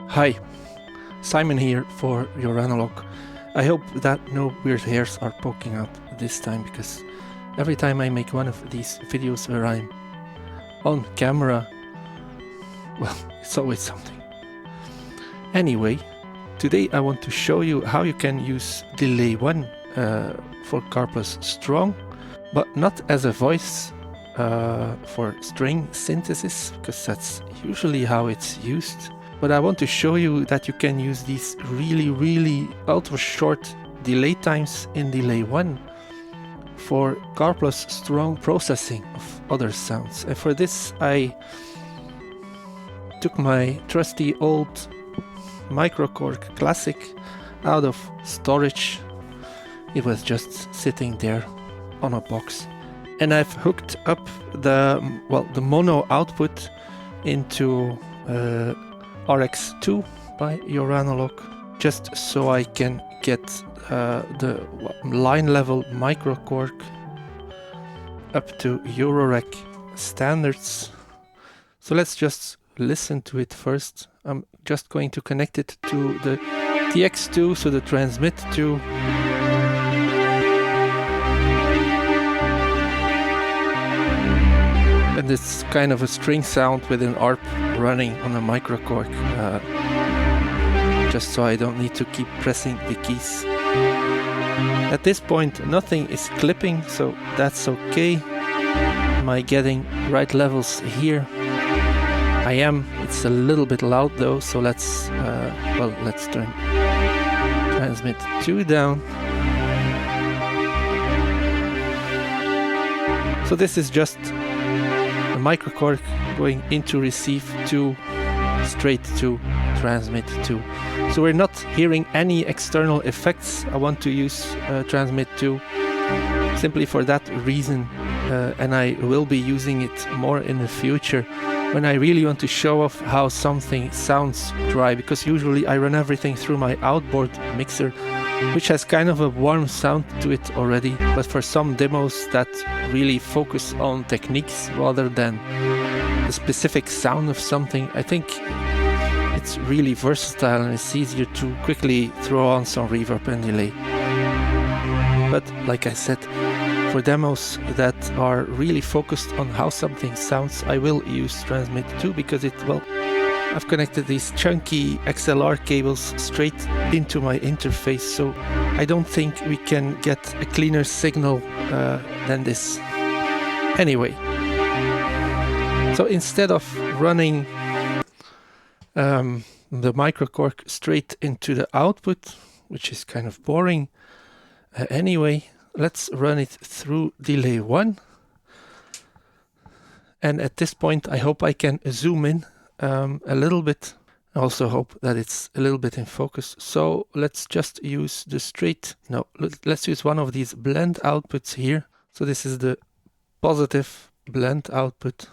Hi, Simon here for your analog. I hope that no weird hairs are poking out this time, because every time I make one of these videos where I'm on camera, well, it's always something. Anyway, today I want to show you how you can use delay 1 for Karplus Strong, but not as a voice for string synthesis, because that's usually how it's used. But I want to show you that you can use these really ultra short delay times in delay 1 for Karplus Strong processing of other sounds. And for this I took my trusty old Microkorg Classic out of storage. It was just sitting there on a box. And I've hooked up the mono output into RX2 by your analog, just so I can get the line level Microkorg up to Eurorec standards. So let's just listen to it first. I'm just going to connect it to the TX2, so the transmit to. And it's kind of a string sound with an ARP running on a Microkorg, just so I don't need to keep pressing the keys. At this point nothing is clipping, so that's okay. Am I getting right levels here? I am. It's a little bit loud though, so let's turn transmit 2 down. So this is just a Microkorg going into receive 2 straight to transmit 2. So we're not hearing any external effects. I want to use transmit 2 simply for that reason, and I will be using it more in the future when I really want to show off how something sounds dry, because usually I run everything through my outboard mixer, which has kind of a warm sound to it already. But for some demos that really focus on techniques rather than the specific sound of something, I think it's really versatile and it's easier to quickly throw on some reverb and delay. But like I said, for demos that are really focused on how something sounds, I will use transmit 2, because I've connected these chunky XLR cables straight into my interface, so I don't think we can get a cleaner signal than this. Anyway, so instead of running the Microkorg straight into the output, which is kind of boring anyway, let's run it through delay 1. And at this point I hope I can zoom in a little bit. I also hope that it's a little bit in focus. So let's just use let's use one of these blend outputs here. So this is the positive blend output.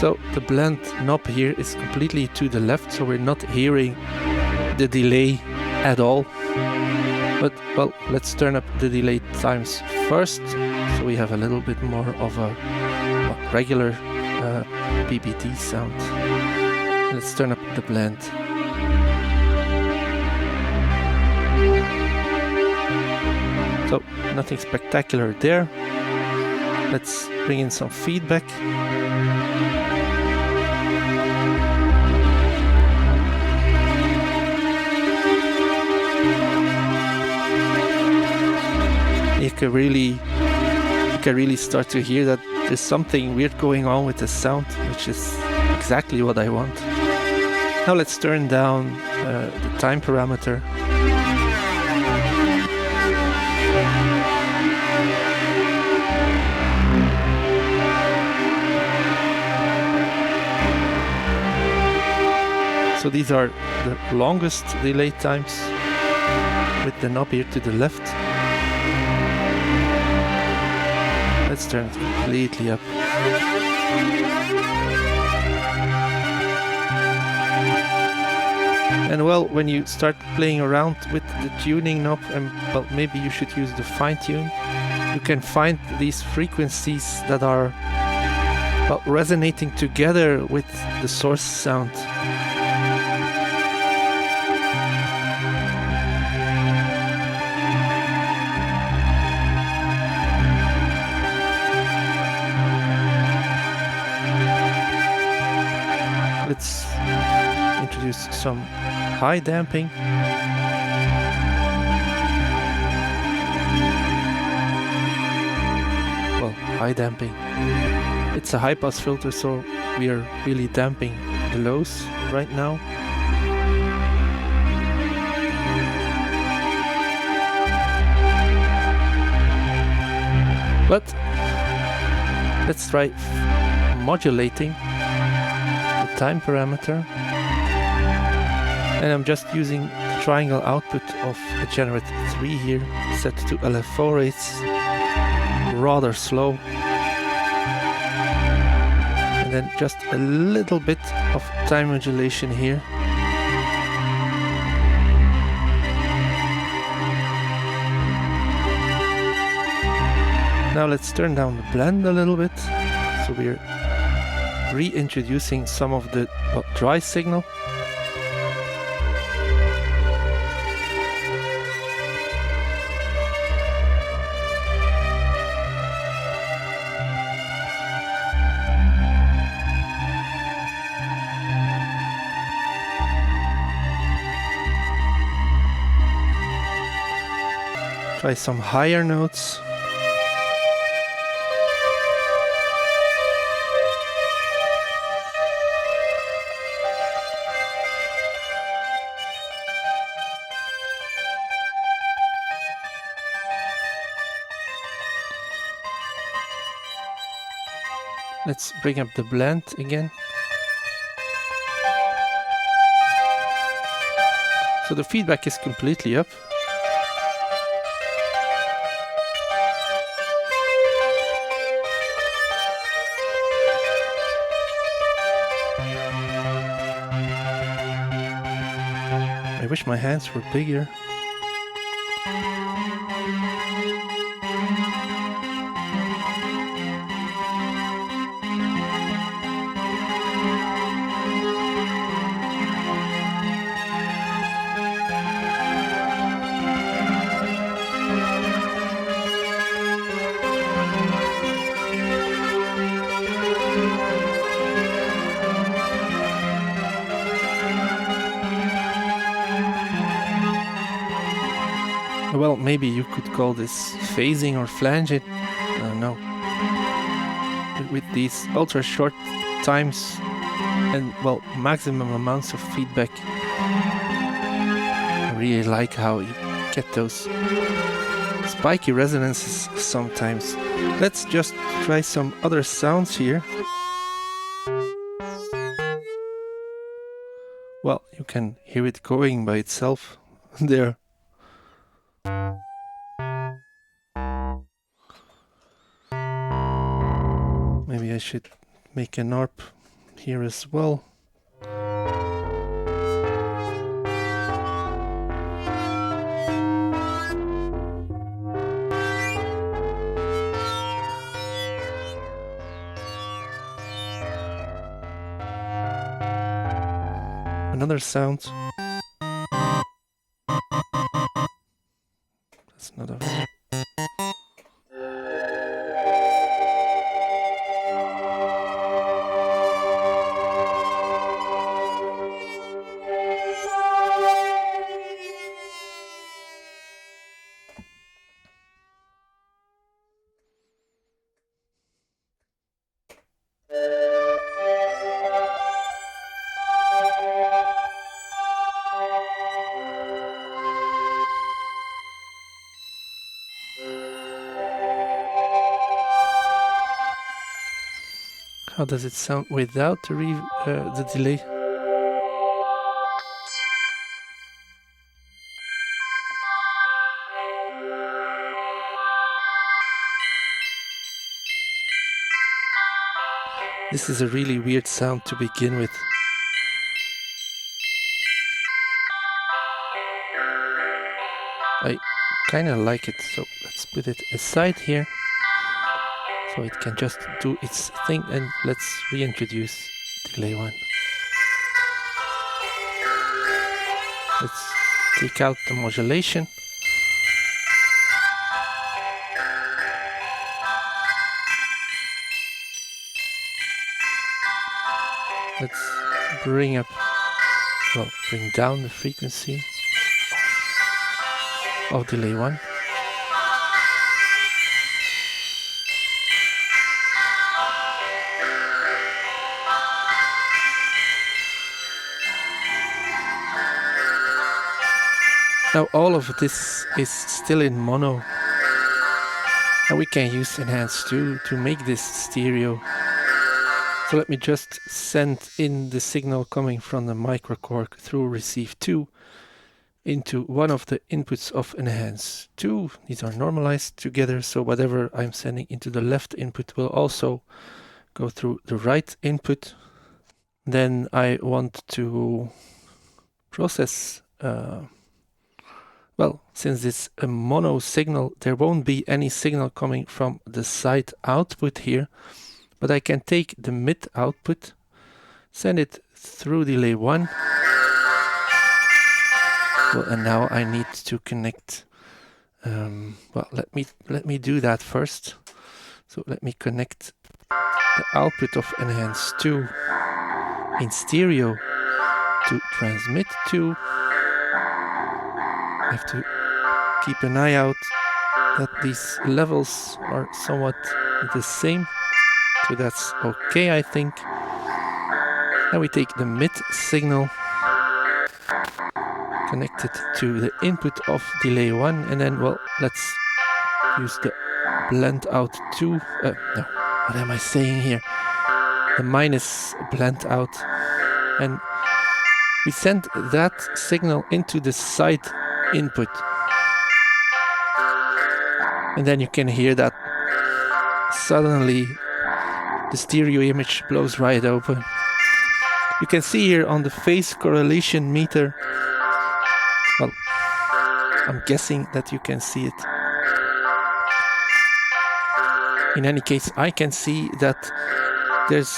So the blend knob here is completely to the left, so we're not hearing the delay at all. But let's turn up the delay times first, so we have a little bit more of a regular BBT sound. Let's turn up the blend. So nothing spectacular there. Let's bring in some feedback. You can really start to hear that there's something weird going on with the sound, which is exactly what I want. Now let's turn down the time parameter. So these are the longest delay times with the knob here to the left. Let's turn it completely up. And well, when you start playing around with the tuning knob, and well, maybe you should use the fine tune, you can find these frequencies that are, well, resonating together with the source sound. Let's introduce some high damping. Well, high damping. It's a high pass filter, so we are really damping the lows right now. But let's try modulating the time parameter. And I'm just using the triangle output of a generator 3 here, set to LFO rates, rather slow. And then just a little bit of time modulation here. Now let's turn down the blend a little bit. So we're reintroducing some of the dry signal. Try some higher notes. Let's bring up the blend again. So the feedback is completely up. I wish my hands were bigger. Well, maybe you could call this phasing or flanging. I don't know. With these ultra short times and, well, maximum amounts of feedback, I really like how you get those spiky resonances sometimes. Let's just try some other sounds here. Well, you can hear it going by itself there. Maybe I should make an ARP here as well. Another sound. That's another. How does it sound without the delay? This is a really weird sound to begin with. I kind of like it, so let's put it aside here so it can just do its thing, and let's reintroduce delay 1. Let's take out the modulation. Let's bring down the frequency of delay 1. Now all of this is still in mono, and we can use Enhance 2 to make this stereo. So let me just send in the signal coming from the microKORG through receive 2 into one of the inputs of Enhance 2. These are normalized together, so whatever I'm sending into the left input will also go through the right input. Then I want to process well, since it's a mono signal, there won't be any signal coming from the side output here, but I can take the mid output, send it through delay 1. Well, and now I need to connect. Well, let me do that first. So let me connect the output of Enhance 2 in stereo to transmit 2. I have to keep an eye out that these levels are somewhat the same, so that's okay, I think. Now we take the mid signal, connect it to the input of delay 1, and then, well, let's use the blend out 2. No, what am I saying here? The minus blend out, and we send that signal into the side input, and then you can hear that suddenly the stereo image blows right open. You can see here on the phase correlation meter, well, I'm guessing that you can see it. In any case, I can see that there's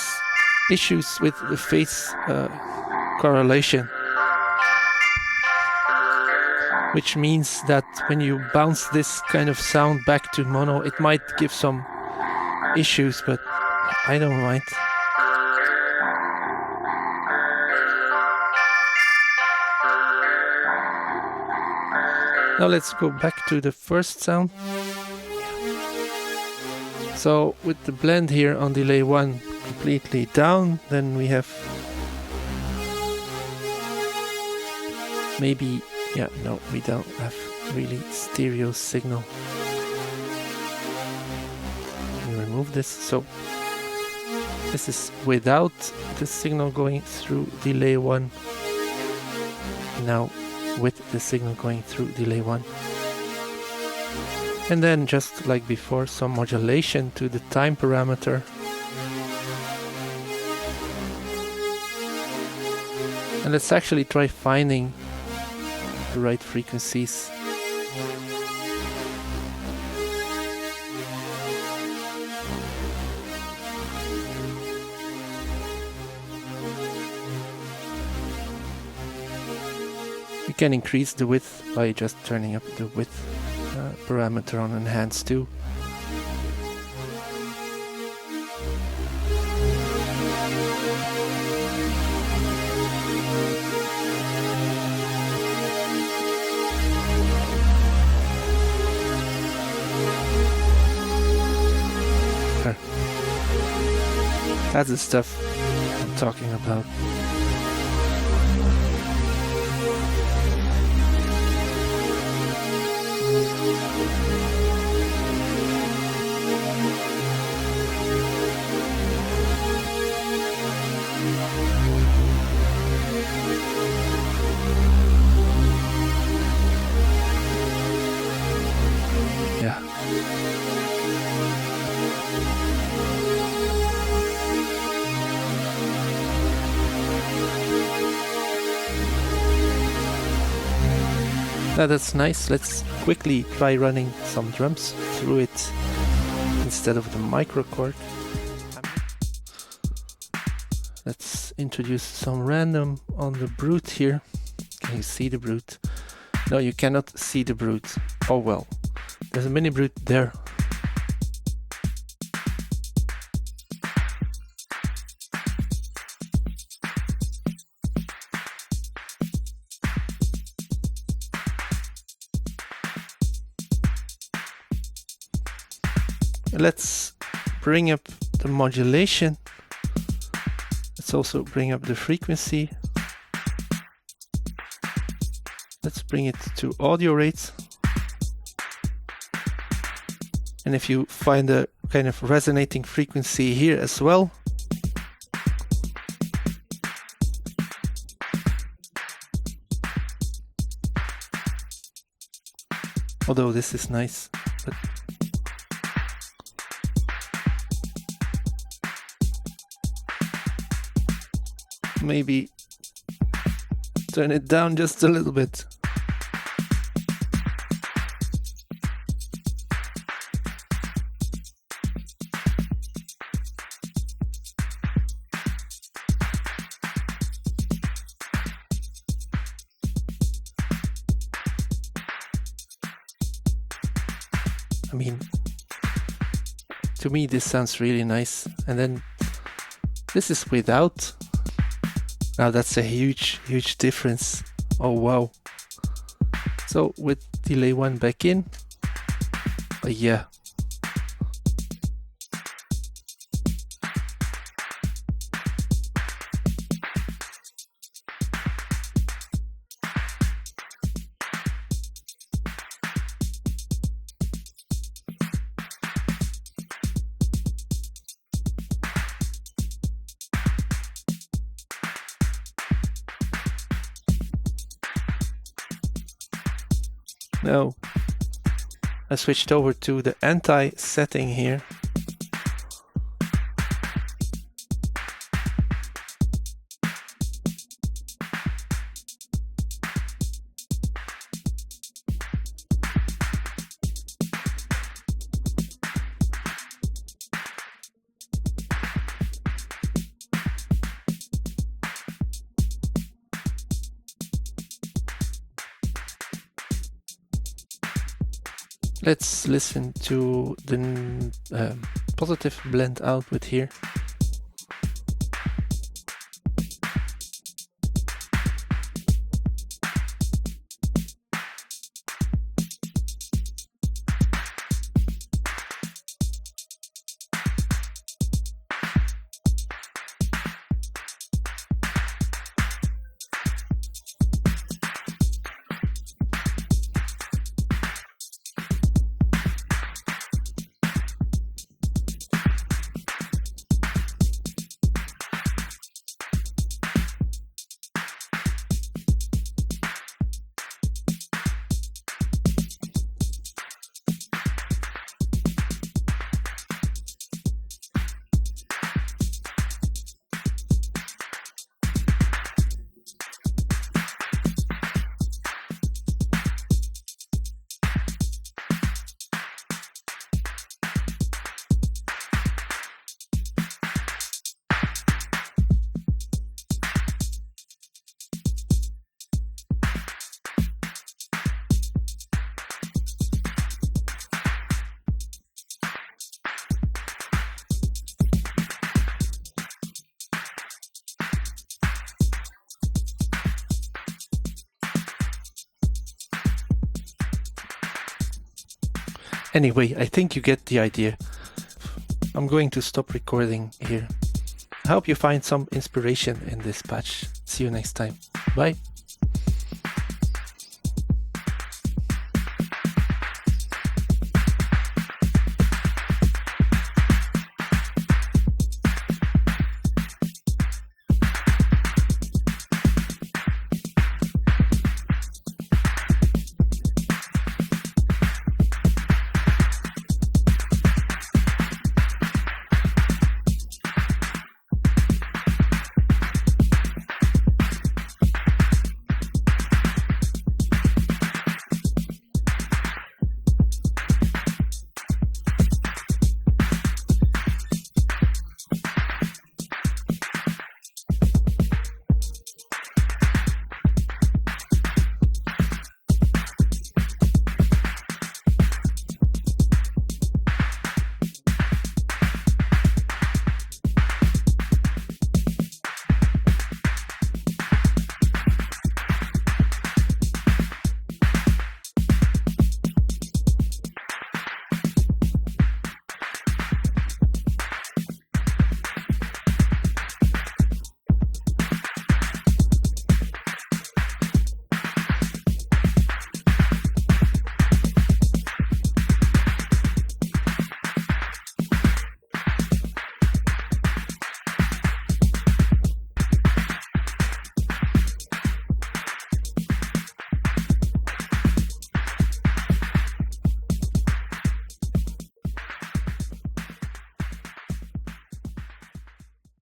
issues with the phase correlation, which means that when you bounce this kind of sound back to mono, it might give some issues, but I don't mind. Now let's go back to the first sound. So with the blend here on delay 1 completely down, then we have maybe, yeah, no, we don't have really stereo signal. We remove this, so this is without the signal going through delay 1. Now with the signal going through delay 1. And then, just like before, some modulation to the time parameter. And let's actually try finding the right frequencies. We can increase the width by just turning up the width parameter on Enhance 2. That's the stuff I'm talking about. Yeah. Now that's nice. Let's quickly try running some drums through it instead of the microcork. Let's introduce some random on the brute here. Can you see the brute? No, you cannot see the brute. Oh well. There's a mini brute there. Let's bring up the modulation. Let's also bring up the frequency. Let's bring it to audio rates. And if you find a kind of resonating frequency here as well, although this is nice, but maybe turn it down just a little bit. I mean, to me this sounds really nice. And then this is without. Now that's a huge difference. Oh wow. So with delay 1 back in, yeah. Now I switched over to the anti setting here. Let's listen to the positive blend output here. Anyway, I think you get the idea. I'm going to stop recording here. I hope you find some inspiration in this patch. See you next time. Bye.